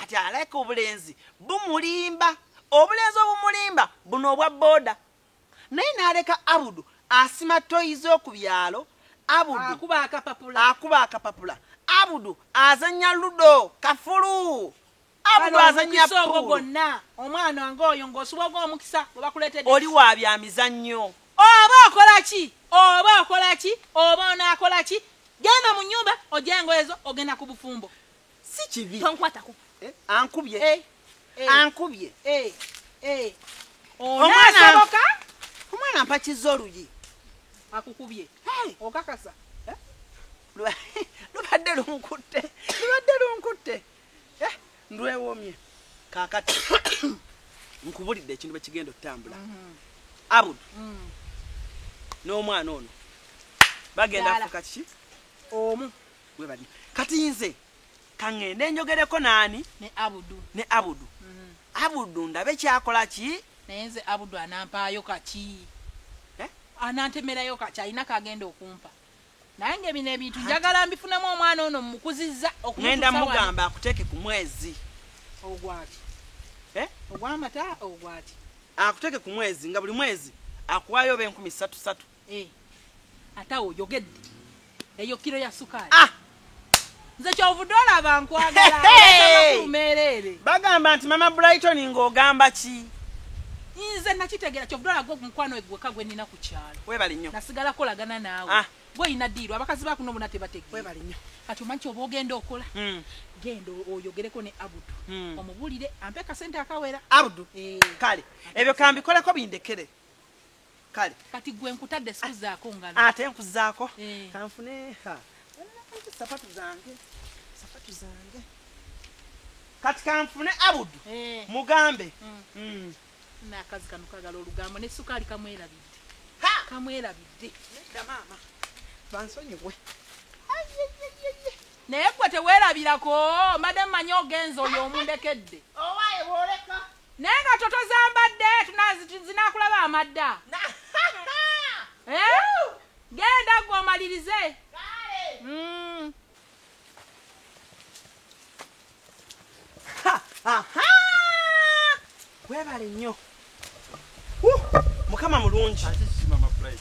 kati aleka obulenzi bumulimba obulenzi obumulimba buno obwa boda naye n'aleka Abudu asima toyizo okubyalo Abudu akuba akapapula Abudu azanya ludo kafulu Abudu azanya pool gonna omwana wange oyo ng'osuboga omukisa bwe bakuleetedde oli wa bya mizannyo oba okola ki oba onaakola ki genda mu nnyumba ojengo ezo ogenda ku bufumbo si kibi tonkwatako ankubye ankubye omwana mpakiza oluyi akukubye okakasa lubadde lunkutte ndwewomye kakati nkubulidde ekintu bwe kigenda okutambula Abudu n'omwana ono bagenda kufuka kiki omu webali kati nze kaŋŋende njogereko naani ne Abudu Abudu ndabe kyakola ki naye nze Abudu anampaayo kaki anantemerayo kaki alina kagenda okumpa naye ngebino ebintu njagala mbifunamu omwana ono mukuzizza ngenda mugamba akuteeke ku mwezi ogwati ogwamata ogwati akuteeke ku mwezi nga buli mwezi akuwaayo oba 3,000 ate oyogedde eyo kiro ya sukaali nze kyovudde olaba nkwagala kumeerere bagamba nti mama Brighton ng'ogamba ki nze nakitegeera kyovudde olaba omukwano egweka gwe nina ku kyalo webali nnyo nasigala kolagana naawe bw'olina diirwa abakazi bakuno bonna tebategeera webali nnyo kati omanyi kyoba ogenda okola genda oyogereko ne Abudu omubulire ampe kasente akawera Abudu kale ebyo kambikoleko bindekere kale kati gwe nkutadde sikuzaako ngalo ate nkuzaako kanfune sapatu zange kati kanfune Abudu mugambe n'akazi kano kagala olugambo ne sukaali kamwerabidde maama bansonyiwe naye gwe teweerabirako mbadde mmanyi ogenza oyo omundekedde owaaye bwoleka naye nga toto zambadde zinaakulaba amadda genda gwe omalirize webale nnyo mukama mulungi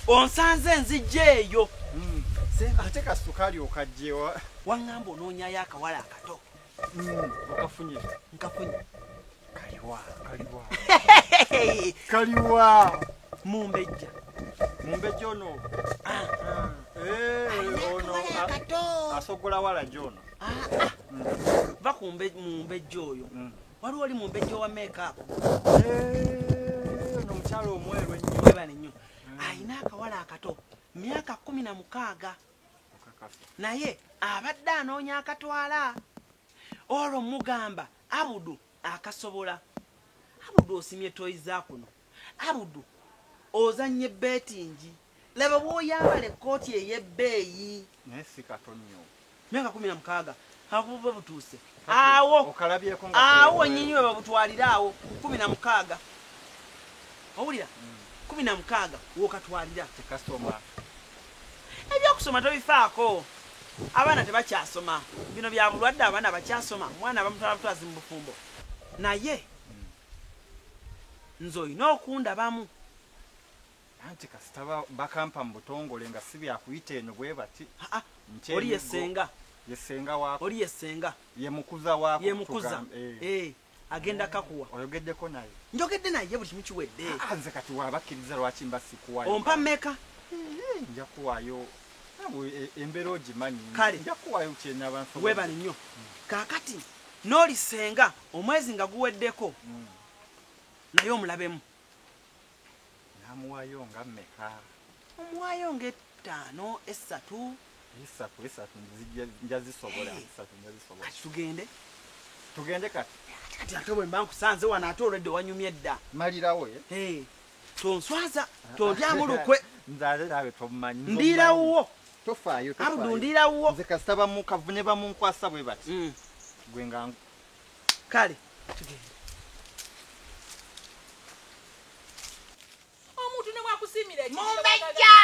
onsanze nzijja eyo ate kasukali okajjewa waŋŋamba onoonyayo akawala akato okafunye nkafunye kaliwa mumbejja ono asogola wala jono va mumbejja oyo waliwo oli mumbejja owa makeup omukyalo omweru ennyo webale nnyo ayina akawala akato myaka 16 naye abadde anoonya akatwala olwo mugamba Abudu akasobola Abudu osimye toyiza kuno Abudu ozanye betingi laba bw'oyambala ekkooti ey'ebbeeyi naye si kato nnyo myaka 16 akububa butuuse awo nnyinyi we babutwalira awo 16 owulira 16 wokatwalira tekasoma ebyokusoma tobifaako abaana tebakyasoma bino bya bulwadde abaana bakyasoma mwana bamutwala butwazi mu bufumbo naye nze olina okundabamu anti kasitaba bakampa mu butongole nga si byakuyita eno bwe bati oli yesenga wako oli yesenga yemukuza wako yemukuza agenda kakuwa oyogeddeko naye njogedde naye buli kimu kiwedde nze kati wabakkiriza lwaki mba sikuwayo ompa mmeka nja kuwaayo embeera ogimanyi kale nja kuwaayo kyenaba nsobola webale nnyo kaakati n'olisenga omwezi nga guweddeko naye omulabemu namuwaayo nga mmeka omuwaayo nga 5 3 nja zisobola kati tugende kati ate bwe mba nkusanze wano ate olwedde wanyumye edda malirawo tonswaza tondyamu lukwe nzaze nawe tomumanyi ndirawuwo tofaayo Abudu ndirawuwo nze kasita bamukavune bamunkwasa bwe bati gwe nga kale tugende omuntu ne bwakusiimira mumbejja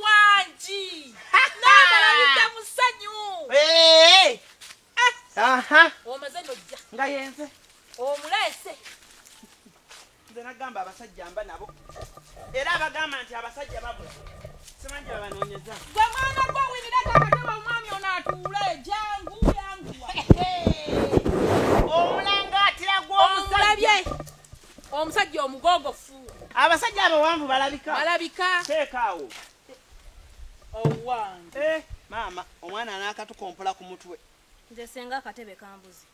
wangi nabalabidde musanyu aha omaze nojja nga yenze omulese nze nagamba abasajja mba nabo era abagamba nti abasajja babula simanyi babanoonyeza gwe mwana gwe winireka akateba omwami ono atuule jangu yanguwa omulangaatira gw'omusajja omusajja omugogofu abasajja abawanvu balabika teekaawo owange maama omwana anaakatukompola ku mutwe nze senga akatebe kambuzi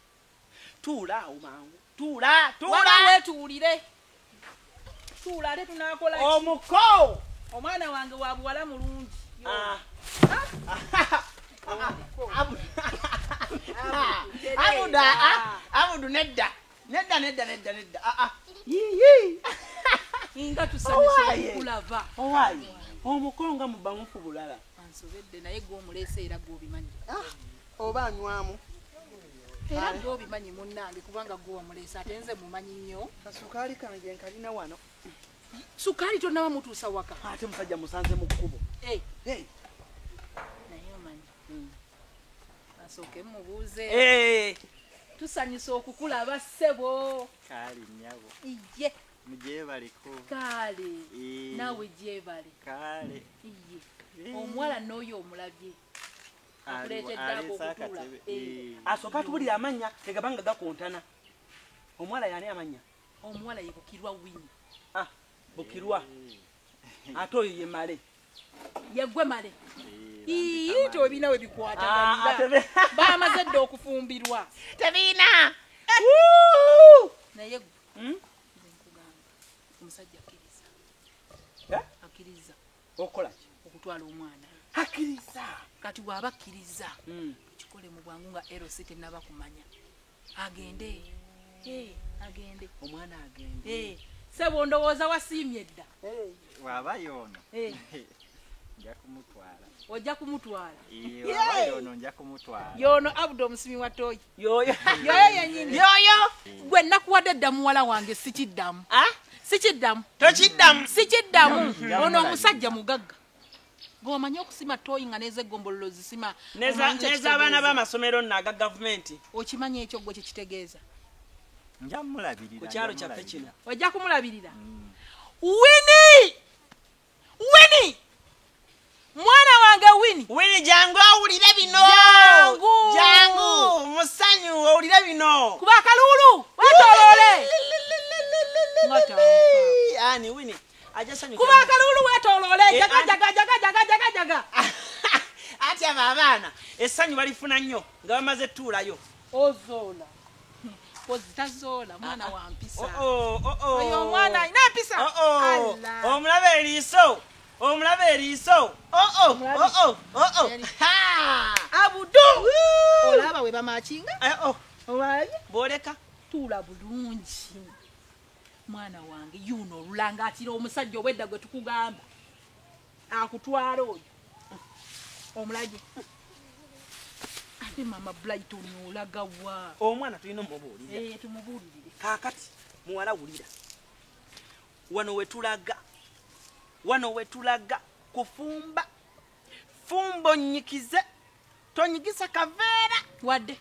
tuula awo mangu tuula wetuulire tuula ate tunakola omuko omwana wange wa buwala mulungi abudu nedda nga tusanyusa okukulava owaayi omukonga mubamufu bulala ansobedde naye gwomuleese era gwobimanyi oba anywamu era gwobimanyi munnange kubanga gwomuleese ate nze mumanyi nnyo kasukaali kange nkalina wano sukaali tonaba mutuusa waka ate musajja musanze mu kkubo naye omanyi asooke mubuuze tusanyusa okukulaba ssebo kaali nnyabo iye mugyebaliko kaale naawe gyebale kaale iye omuwala n'oyo omulabye akuleetedde ako okutula asooka atubulira amannya tegabanga gakontana omuwala yani amanya omuwala ye Bukirwa Wini Bukirwa ate oyo ye Male yeggwe Male iyito ebina we bikwataganira bamaze dde okufumbirwa tebiina naye nkugamba omusajja akkiriza okola ki okutwala omwana akkiriza kati bw'aba akkiriza kikole mu bwangu nga erosi tennaba kumanya agende omwana agende sebo ndowooza wasiimye dda waba yono nja kumutwala ojja kumutwala waba yono nja kumutwala yono abudo omusimi wa toyi yoyo yenyini yoyo gwe nakuwadde dda muwala wange sikiddamu tokiddamu ono omusajja mugagga gwomanyi okusima toyi nga n'ezeggombolola zisima n'ez'abaana b'amasomero naga gavumenti okimanyi ekyo gwe kyekitegeeza nja mulabirira ku kyalo kyaffe kino ojja kumulabirira Wini mwana wange Wini jangu owulire bino jangu musanyu owulire bino kuba akalulu wetoloole ani Wini ajasanyuka kuba akalulu wetoloole jaga ati abo abaana essanyu balifuna nnyo nga bamaze ettuulayo ozoola ozitazoola mwana wa mpisa oyo oyo omwana alina empisa omulaba eriiso abudu olaba we bamakinga obaye bwoleka tuula bulungi mwana wange yuno olulangaatira omusajja obwedda gwe tukugamba akutwala oyo omulage ate mama Brighton olaga wa omwana tulina omubuulira tumubuulirire kaakati muwala wulira wano wetulaga kufumba fumbo nyikize tonyigisa kaveera wadde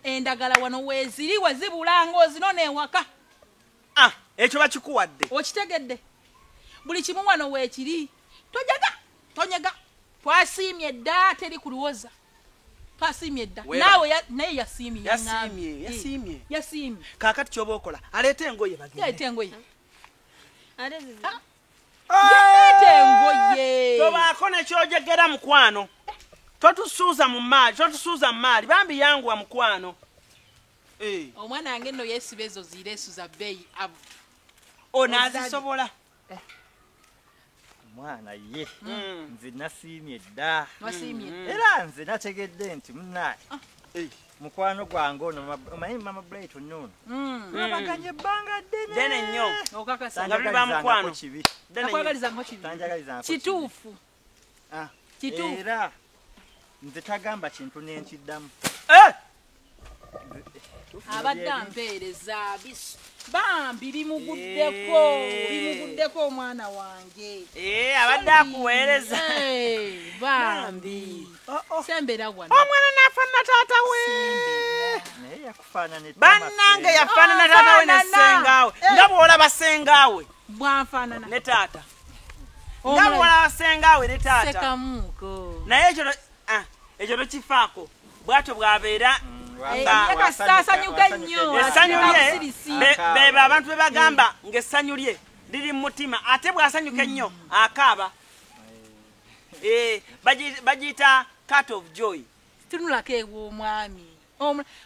endagala wano weeziri wezibulanga ozinona ewaka ekyo bakikuwadde okitegedde buli kimu wano weekiri tonyega twasiimye dda teri kuliwoza twasiimye dda naawe naye yasiimye kaakati kyoba okola aleeta engoye yaleeta engoye tobaako nekyojegera mukwano totusuuza mu maali bambi yanguwa mukwano omwana wange nno yeesiba ezo ziireesu za bbeeyi abu onaazisobola omwana ye nze nasiimye dda wasiimye era nze nategedde nti munnaye mukwano gwange ono omanyi mama Brighton ono babaganye ebbanga ddene nnyo okakasa nga buli bamukwano akwagalizango kibi kituufu era nze tagamba kintu nenkiddamu abadde ampeereza bisu bambi bimuguddeko omwana wange abadde akuweereza bambi sembera wano omwana nafaanana taata we naye yakufaanana bannange yafaanana taata we ne ssengaawe nga bw'olaba ssengaawe bwanfaanana ne taata nga bw'olaba ssengaawe ne taata sekamuuko naye ekyo tokifaako bw'atyo bw'abeera kasasanyuka nnyo essanyu lye bebe abantu be bagamba ng'essanyu lye liri mu mutima ate bw'asanyuka ennyo akaaba bagiyita cut of joy tunulako ew'omwami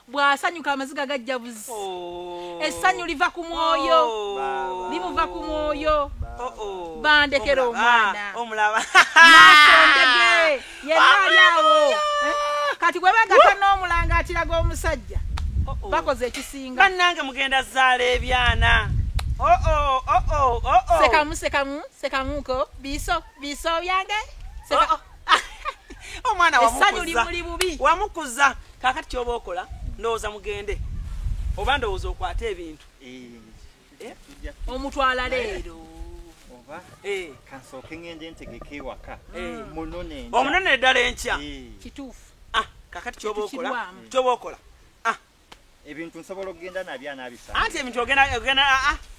bw'asanyuka amaziga gajja buzi essanyu liva ku mwoyo limuva ku mwoyo bandekera omwana omulaba nasondege yenna ali awo kati bwe bagata n'omulanga akiraga omusajja bakoze ekisinga bannange mugenda zaala ebyana sekamuko biso byange omwana essanyu limuli bubi wamukuza kakati kyoba okola ndowooza mugende oba ndowooza okwata ebintu omutwala leero oba kansooke ngende ntegeka ewaka omunone ddala enkya kituufu kakati kyoba okola ebintu nsobola okugenda nabyo anaabisa anti ebintu ogenda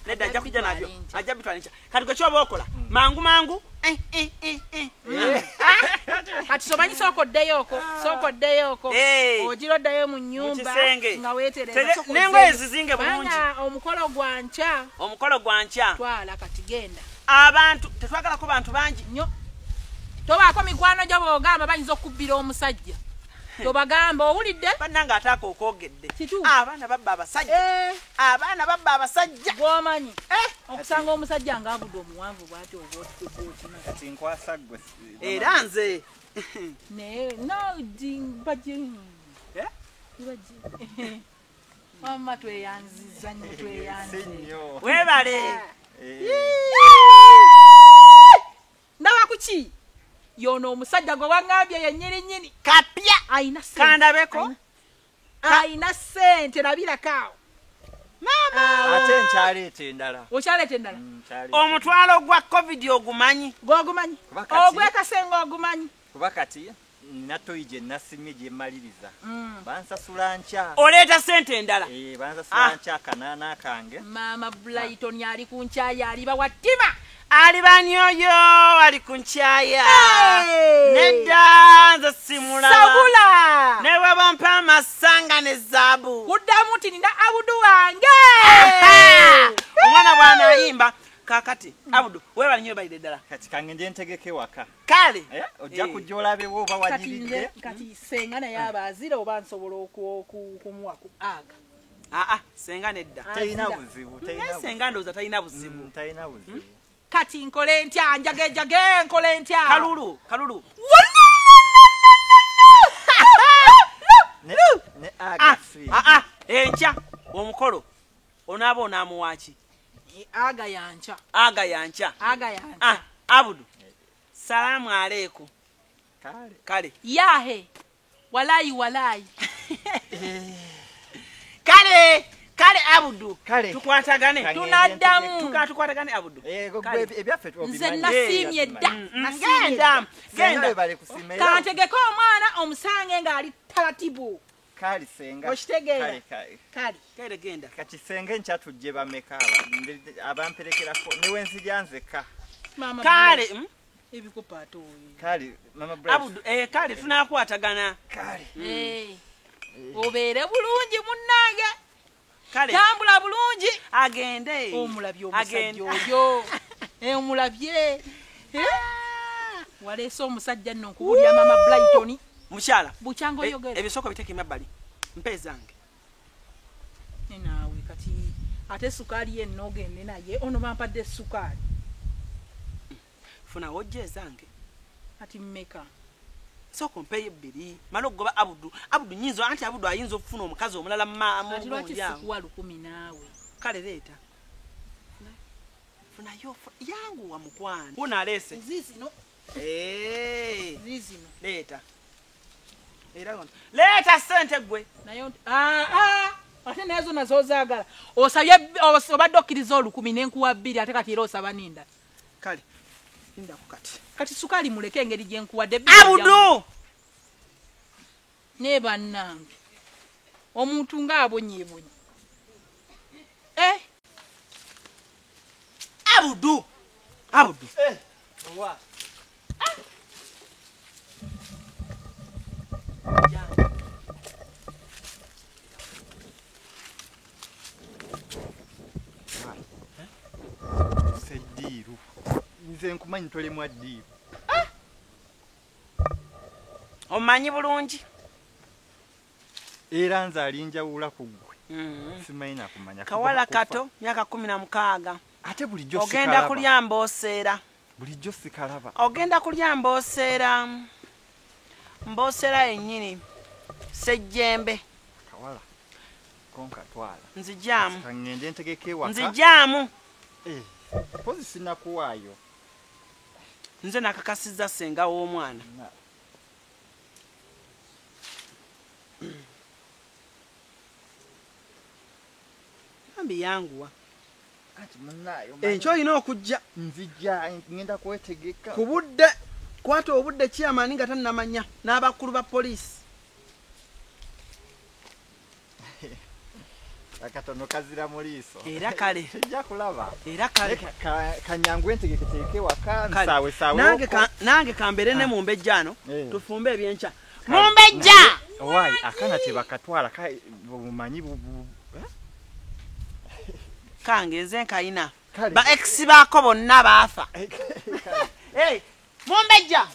nedda ajja kujja nabyo ajja bitwala enkya kati gwe kyoba okola mangu kati somanyi sookoddeyoko ogiroddayo mu nnyumba nga weetereza n'engoye zizinge bulungi omukolo gwa nkya twala kati genda abantu tetwagalako bantu bangi nnyo tobaako mikwano gyo boogamba bayinza okubbira omusajja tobagamba owulidde bannange ataaka okwogedde abaana babba abasajja gwomanyi okusanga omusajja ngaabudde omuwanvu bwati kati nkwasa gwe era nze wamma tweyanziza nnyo webale ndaba kuki yono omusajja gwe waŋŋambye yennyininyini kapya ayina kandabeko ayina ssente labirako ate nkyaleeta endala okyaleeta endala omutwalo gwa covid ogumanyi gwogumanyi ogwekasenga ogumanyi kuba kati nina toyi gye nasimye gye mmaliriza bansasula nkya oleeta ssente endala bansasula nkya akanaana kange maama Brighton ali ku nkyayi aliba wattima alibani oyo ali ku nkyaya nedda nze simulaba sabula ne bwe bampa amasanga ne zaabu kuddamu nti nina abudu wange omwana bw'anayimba kakati abudu weebali nnyo balire ddala kati kange nje ntegeke waka kale ojja kujja olabewo oba wajiridde kati senga naye abaazira oba nsobola okumuwa ku aga senga nedda talina buzibu senga ndowooza talina buzibu kati nkole ntya njagejage nkole ntya kalulu enkya omukolo onaaba onaamuwaaki aga yankya abudu salaamu aleeku kale yahe walayi kale abudu tukwatagane tukwatagane abudu ebyaffe nze nasiimye dda genda kantegeko omwana omusange ng'ali taratibu kali senga okitegeera kale genda kati senga enkya tujje bameka abamperekerako niwe nzija nzeka kale ebikupaato kale mama abudu kale tunakwatagana obeere bulungi munnange kale tambula bulungi agende omulabye omusajja oyo omulabye waleese omusajja nno nkubulya mama Brighton mukyala bukyanga oyogera ebisoko biteeka emabbali mpe zange naawe kati ate sukaali yenna ogende naye ono bampadde sukaali funa wojja ezange kati mmeka soko mpeyo bbiri mala okugoba abudu nyinza anti abudu ayinza okufuna omukazi omulala ati lwaki sikuwa 10 naawe kale leeta funayo yangu wa mukwano unaleese zizino leeta leeta ssente gwe naye ate naye zonna zozaagala osabye obadde okkiriza 1000 nenkuwa 2 ate kati era osaba ninda kale linda ku kati sukaali muleke engeri gye nkuwadde Abudu ne bannange omuntu ng'abonyeebonye Abudu owa Sediru nze nkumanyi tolemwa ddiiru omanyi bulungi era nze alinjawula ku ggwe simanyi nakumanya kawala kato myaka 16 ate bulijjo ogenda kulya mbooseera bulijjo sikalaba ogenda kulya mbooseera yennyini sejjembe kawala konkatwala nzijaamu kangende ntegeke waka nzijaamu pozi sinakuwaayo nze nakakasizza senga w'omwana ambi yanguwa enkyo olina okujja nzija ngenda kwetegeka ku budde kwata obudde kyamaani nga tannamanya n'abakulu ba poliisi akatono kazira mu liiso era kale ejja kulaba era kale kanyangu entegeketeeke waka nsaawe nange kambere ne mumbejjaano tufumbe ebyenkya mumbejja owaayi akana tebakatwala bumanyi kange nze nkayina ba ex baako bonna baafa mumbejja